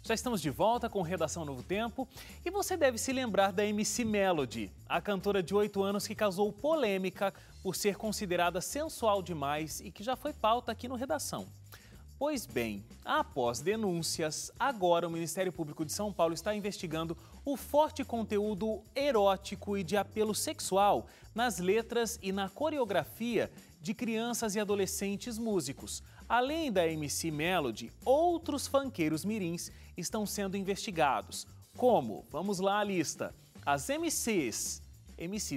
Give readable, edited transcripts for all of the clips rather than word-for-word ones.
Já estamos de volta com Redação Novo Tempo e você deve se lembrar da MC Melody, a cantora de 8 anos que causou polêmica por ser considerada sensual demais e que já foi pauta aqui no Redação. Pois bem, após denúncias, agora o Ministério Público de São Paulo está investigando o forte conteúdo erótico e de apelo sexual nas letras e na coreografia de crianças e adolescentes músicos. Além da MC Melody, outros funkeiros mirins estão sendo investigados. Como? Vamos lá a lista. As MCs,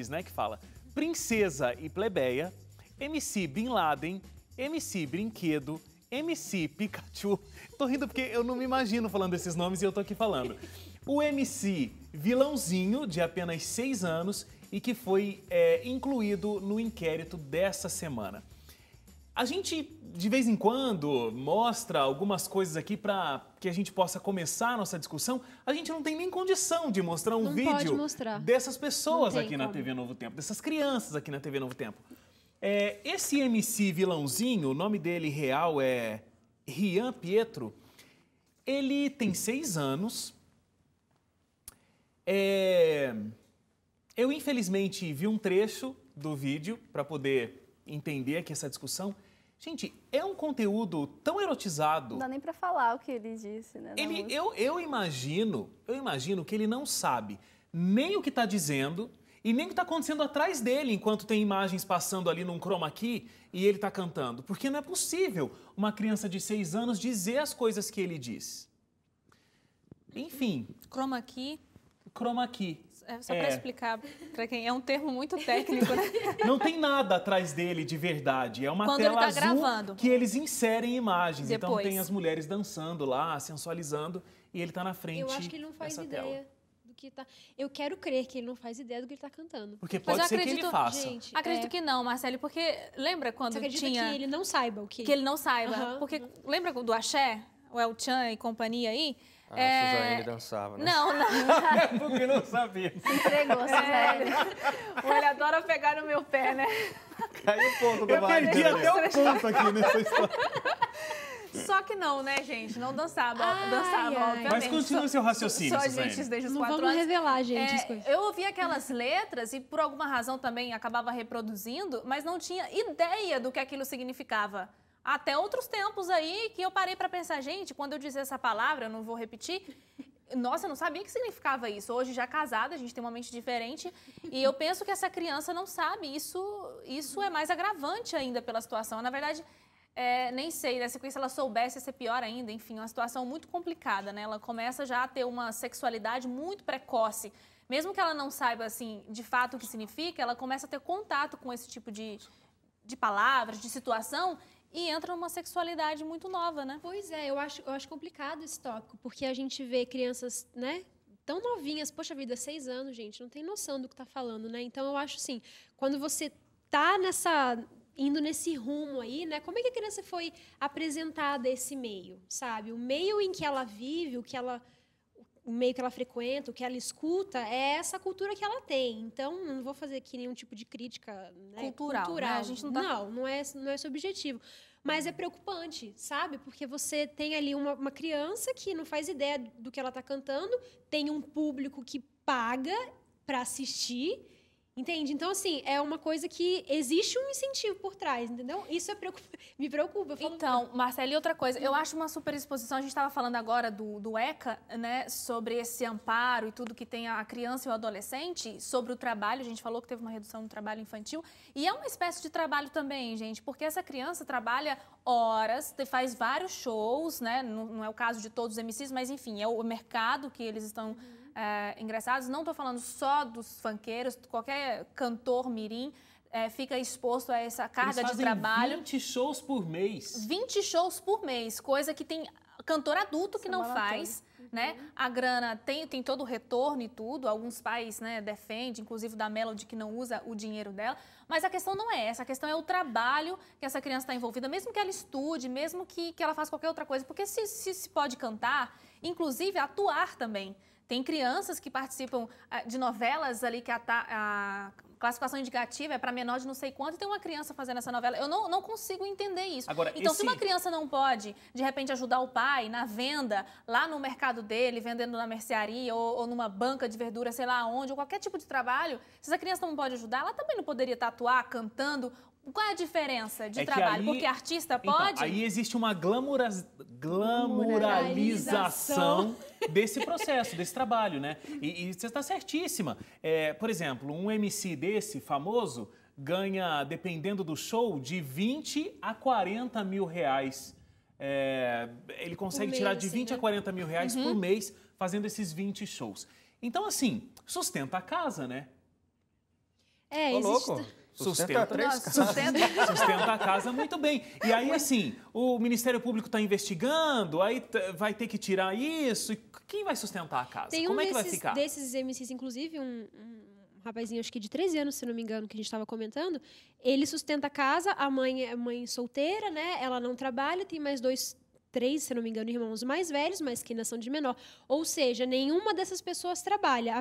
né, que fala, Princesa e Plebeia, MC Bin Laden, MC Brinquedo, MC Pikachu. Tô rindo porque eu não me imagino falando esses nomes e eu tô aqui falando. O MC Vilãozinho, de apenas 6 anos e que foi incluído no inquérito dessa semana. A gente, de vez em quando, mostra algumas coisas aqui para que a gente possa começar a nossa discussão. A gente não tem nem condição de mostrar um vídeo dessas pessoas aqui na TV Novo Tempo, dessas crianças aqui na TV Novo Tempo. Esse MC Vilãozinho, o nome dele real é Rian Pietro, ele tem 6 anos. Eu, infelizmente, vi um trecho do vídeo para poder entender aqui essa discussão. Gente, é um conteúdo tão erotizado. Não dá nem para falar o que ele disse, né? Eu imagino que ele não sabe nem o que está dizendo e nem o que está acontecendo atrás dele enquanto tem imagens passando ali num chroma key e ele está cantando. Porque não é possível uma criança de 6 anos dizer as coisas que ele diz. Enfim. Chroma key. Chroma key. Só para explicar para quem é um termo muito técnico, né? Não tem nada atrás dele de verdade. É uma Quando tela ele tá azul gravando. Que eles inserem imagens. Depois. Então tem as mulheres dançando lá, sensualizando, e ele tá na frente. Eu acho que ele não faz ideia do que tá. Eu quero crer que ele não faz ideia do que ele tá cantando. Porque pode ser que ele faça. Gente, acredito que não, Marcele, porque lembra quando você acredita tinha... que ele não saiba o que... Que ele não saiba. Porque lembra do Axé, o El Chan e companhia aí? A Suzane dançava, né? Não. Porque não sabia. Entregou, Suzane. Ele adora pegar no meu pé, né? Caiu o ponto do Eu perdi até o ponto aqui nessa história. Só que não, né, gente? Não dançava, obviamente. Mas continue seu raciocínio, Só Suzane. gente desde os não 4 vamos anos. revelar, gente, as coisas. Eu ouvia aquelas letras e por alguma razão também acabava reproduzindo, mas não tinha ideia do que aquilo significava. Até outros tempos aí que eu parei para pensar, gente, quando eu dizer essa palavra, eu não vou repetir, nossa, eu não sabia o que significava isso. Hoje, já casada, a gente tem uma mente diferente e eu penso que essa criança não sabe. Isso é mais agravante ainda pela situação. Na verdade, nem sei, né? Se ela soubesse, ia ser pior ainda. Enfim, uma situação muito complicada, né? Ela começa já a ter uma sexualidade muito precoce. Mesmo que ela não saiba, assim, de fato o que significa, ela começa a ter contato com esse tipo de palavras, de situação, e entra numa sexualidade muito nova, né? Pois é, eu acho complicado esse tópico, porque a gente vê crianças, né, tão novinhas, poxa vida, 6 anos, gente, não tem noção do que tá falando, né? Então, eu acho assim, quando você tá indo nesse rumo aí, né, como é que a criança foi apresentada a esse meio, sabe? O meio em que ela vive, o meio que ela frequenta, o que ela escuta, é essa cultura que ela tem. Então, não vou fazer aqui nenhum tipo de crítica, né, cultural. Né? A gente não tá... Não é esse o objetivo. Mas é preocupante, sabe? Porque você tem ali uma criança que não faz ideia do que ela está cantando, tem um público que paga para assistir, entende? Então, assim, é uma coisa que existe um incentivo por trás, entendeu? Isso me preocupa. Então, Marcele, e outra coisa, eu acho uma superexposição, a gente estava falando agora do ECA, né, sobre esse amparo e tudo que tem a criança e o adolescente, sobre o trabalho, a gente falou que teve uma redução no trabalho infantil, e é uma espécie de trabalho também, gente, porque essa criança trabalha horas, faz vários shows, né, não é o caso de todos os MCs, mas enfim, é o mercado que eles estão... engraçados, não estou falando só dos funkeiros, qualquer cantor mirim fica exposto a essa carga de trabalho. 20 shows por mês. 20 shows por mês, coisa que tem cantor adulto que não faz, né? A grana tem todo o retorno e tudo, alguns pais, né, defendem, inclusive da Melody, que não usa o dinheiro dela, mas a questão não é essa, a questão é o trabalho que essa criança está envolvida, mesmo que ela estude, mesmo que ela faça qualquer outra coisa, porque se pode cantar, inclusive atuar também. Tem crianças que participam de novelas ali que a classificação indicativa é para menor de não sei quanto e tem uma criança fazendo essa novela. Eu não consigo entender isso. Agora, então, se uma criança não pode, de repente, ajudar o pai na venda, lá no mercado dele, vendendo na mercearia ou numa banca de verdura, sei lá onde, ou qualquer tipo de trabalho, se essa criança não pode ajudar, ela também não poderia atuar cantando. Qual é a diferença de trabalho? Aí, porque artista então, pode? aí existe uma glamuralização desse processo, desse trabalho, né? E você está certíssima. Por exemplo, um MC desse, famoso, ganha, dependendo do show, de 20 a 40 mil reais. Ele consegue tirar de 20 a 40 mil reais por mês fazendo esses 20 shows. Então, assim, sustenta a casa, né? Louco. Sustenta a casa muito bem. E aí, assim, o Ministério Público está investigando, aí vai ter que tirar isso. E quem vai sustentar a casa? Tem Como é que vai ficar? Desses MCs, inclusive, um rapazinho, acho que de 13 anos, se não me engano, que a gente estava comentando, ele sustenta a casa, a mãe é mãe solteira, né? Ela não trabalha, tem mais 3, se não me engano, irmãos mais velhos, mas que ainda são de menor. Ou seja, nenhuma dessas pessoas trabalha,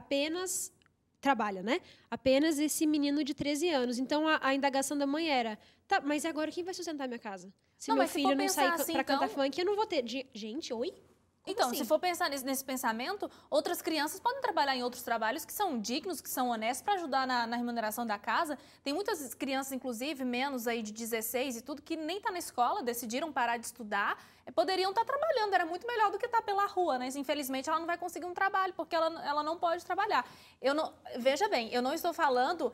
né? Apenas esse menino de 13 anos. Então, a indagação da mãe era, tá, mas agora quem vai sustentar a minha casa? Se meu filho não sair assim, para cantar funk, eu não vou ter... Gente, oi? Então, assim? Se for pensar nesse pensamento, outras crianças podem trabalhar em outros trabalhos que são dignos, que são honestos para ajudar na remuneração da casa. Tem muitas crianças, inclusive, menos aí de 16 e tudo, que nem tá na escola, decidiram parar de estudar, poderiam estar trabalhando, era muito melhor do que estar pela rua, né? Infelizmente, ela não vai conseguir um trabalho, porque ela não pode trabalhar. Veja bem, eu não estou falando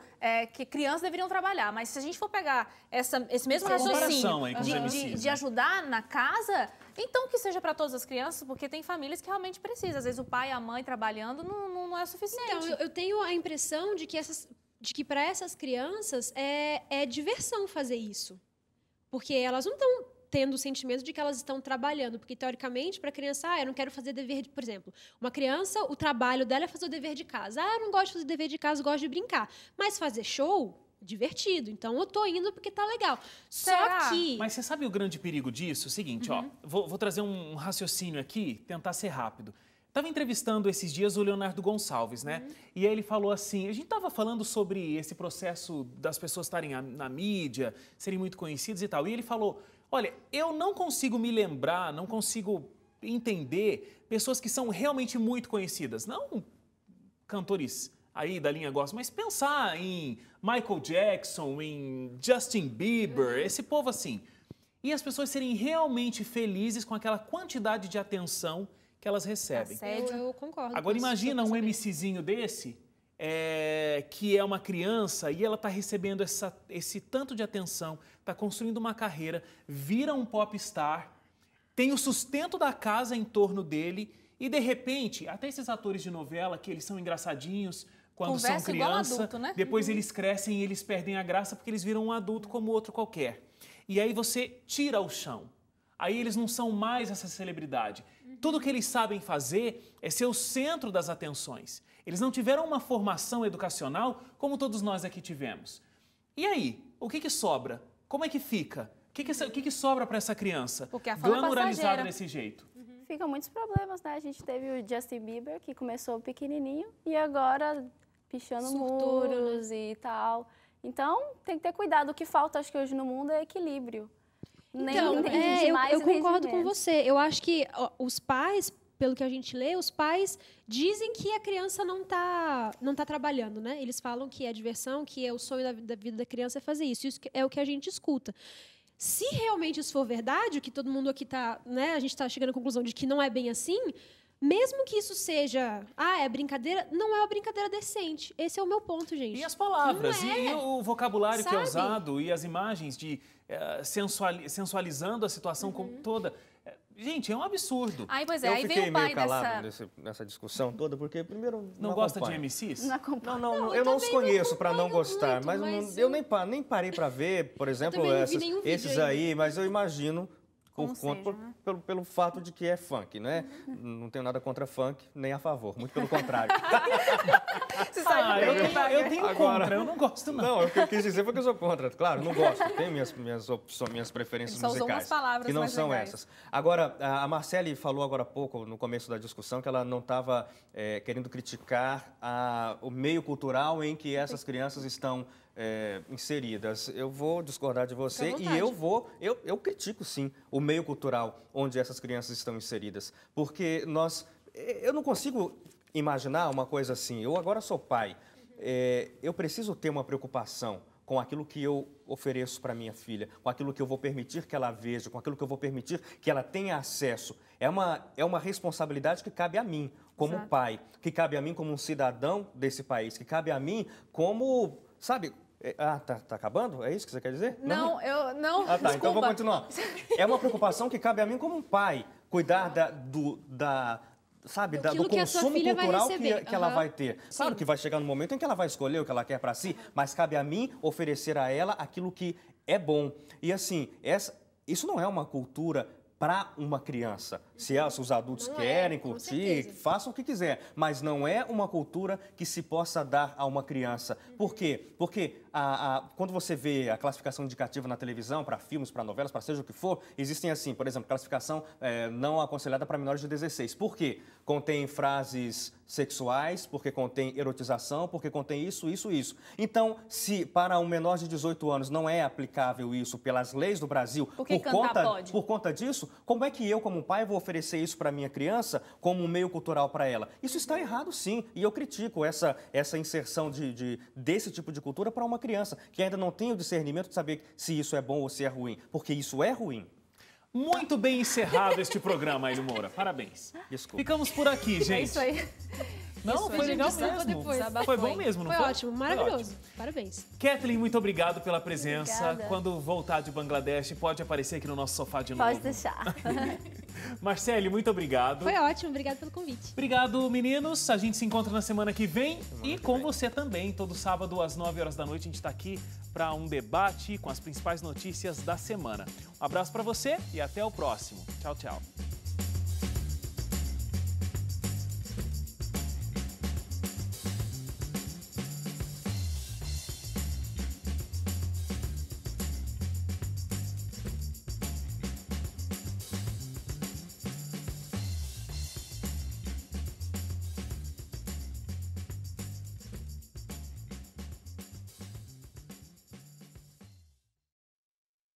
que crianças deveriam trabalhar, mas se a gente for pegar esse mesmo raciocínio de ajudar na casa, então que seja para todas as crianças, porque tem famílias que realmente precisam. Às vezes o pai e a mãe trabalhando não é suficiente. Então, eu tenho a impressão de que para essas crianças é diversão fazer isso. Porque elas não estão tendo o sentimento de que elas estão trabalhando. Porque, teoricamente, para a criança, eu não quero fazer dever de... Por exemplo, uma criança, o trabalho dela é fazer o dever de casa. Eu não gosto de fazer dever de casa, eu gosto de brincar. Mas fazer show... divertido, então eu tô indo porque tá legal. Só que... Mas você sabe o grande perigo disso? O seguinte, ó, vou trazer um raciocínio aqui, tentar ser rápido. Estava entrevistando esses dias o Leonardo Gonçalves, né? E aí ele falou assim, a gente estava falando sobre esse processo das pessoas estarem na mídia, serem muito conhecidas e tal, e ele falou, olha, eu não consigo me lembrar, não consigo entender pessoas que são realmente muito conhecidas, não cantores aí da linha gospel, mas pensar em Michael Jackson, em Justin Bieber, esse povo assim. E as pessoas serem realmente felizes com aquela quantidade de atenção que elas recebem. Eu concordo. Agora imagina um MCzinho desse, que é uma criança e ela está recebendo esse tanto de atenção, está construindo uma carreira, vira um popstar, tem o sustento da casa em torno dele e, de repente, até esses atores de novela, que eles são engraçadinhos quando são criança, adulto, né? Depois eles crescem e eles perdem a graça porque eles viram um adulto como outro qualquer. E aí você tira o chão. Aí eles não são mais essa celebridade. Tudo que eles sabem fazer é ser o centro das atenções. Eles não tiveram uma formação educacional como todos nós aqui tivemos. E aí, o que sobra? Como é que fica? O que sobra para essa criança? Porque a fama glamuralizada desse jeito. Ficam muitos problemas, né? A gente teve o Justin Bieber, que começou pequenininho e agora pichando muros e tal. Então, tem que ter cuidado. O que falta, acho que hoje no mundo é equilíbrio. Então, eu concordo com você. Eu acho que os pais, pelo que a gente lê, os pais dizem que a criança não tá trabalhando, né? Eles falam que é diversão, que é o sonho da vida da criança é fazer isso. Isso é o que a gente escuta. Se realmente isso for verdade, o que todo mundo aqui tá, né? A gente está chegando à conclusão de que não é bem assim. Mesmo que isso seja, é brincadeira, não é uma brincadeira decente. Esse é o meu ponto, gente. E as palavras, e o vocabulário que é usado, e as imagens de sensualizando a situação como toda. Gente, é um absurdo. Pois Eu aí fiquei vem o pai meio calado nessa discussão toda, porque primeiro não gosta de MCs? Não, eu não os conheço para não gostar, muito, eu nem parei para ver, por exemplo, não vi nenhum vídeo esses aí, mas eu imagino pelo fato de que é funk, né? Não tenho nada contra funk, nem a favor, muito pelo contrário. Eu tenho contra, eu não gosto não. Não, o que eu quis dizer foi que eu sou contra. Claro, não gosto, tenho minhas preferências Ele só usou musicais, umas palavras que não mais são legais. essas. Agora, a Marcele falou agora há pouco, no começo da discussão, que ela não estava querendo criticar o meio cultural em que essas crianças estão inseridas. Eu vou discordar de você e eu critico sim o meio cultural onde essas crianças estão inseridas, porque eu não consigo imaginar uma coisa assim. Eu agora sou pai, eu preciso ter uma preocupação com aquilo que eu ofereço para minha filha, com aquilo que eu vou permitir que ela veja, com aquilo que eu vou permitir que ela tenha acesso. É uma responsabilidade que cabe a mim como pai, que cabe a mim como um cidadão desse país, que cabe a mim como, sabe... tá acabando? É isso que você quer dizer? Não, eu não. Tá, desculpa. então vou continuar. É uma preocupação que cabe a mim como um pai, cuidar do consumo cultural que ela vai ter. Claro que vai chegar no momento em que ela vai escolher o que ela quer para si, mas cabe a mim oferecer a ela aquilo que é bom. E assim, isso não é uma cultura para uma criança. Se os adultos querem curtir, façam o que quiser, mas não é uma cultura que se possa dar a uma criança. Por quê? Porque quando você vê a classificação indicativa na televisão, para filmes, para novelas, para seja o que for, existem assim, por exemplo, classificação não aconselhada para menores de 16. Por quê? Contém frases sexuais, porque contém erotização, porque contém isso. Então, se para um menor de 18 anos não é aplicável isso pelas leis do Brasil, por conta disso, como é que eu, como pai, vou oferecer isso para minha criança como um meio cultural para ela? Isso está errado, sim, e eu critico essa inserção desse tipo de cultura para uma criança que ainda não tem o discernimento de saber se isso é bom ou se é ruim, porque isso é ruim. Muito bem encerrado este programa, Ailio Moura. Parabéns. Desculpa. Ficamos por aqui, gente. É isso aí. Não, foi legal mesmo. Foi bom mesmo, não foi? Foi ótimo, maravilhoso. Parabéns. Kathleen, muito obrigado pela presença. Obrigada. Quando voltar de Bangladesh, pode aparecer aqui no nosso sofá de novo. Pode deixar. Marcele, muito obrigado. Foi ótimo, obrigado pelo convite. Obrigado, meninos. A gente se encontra na semana que vem e com você também. Todo sábado às 9 horas da noite a gente está aqui para um debate com as principais notícias da semana. Um abraço para você e até o próximo. Tchau, tchau.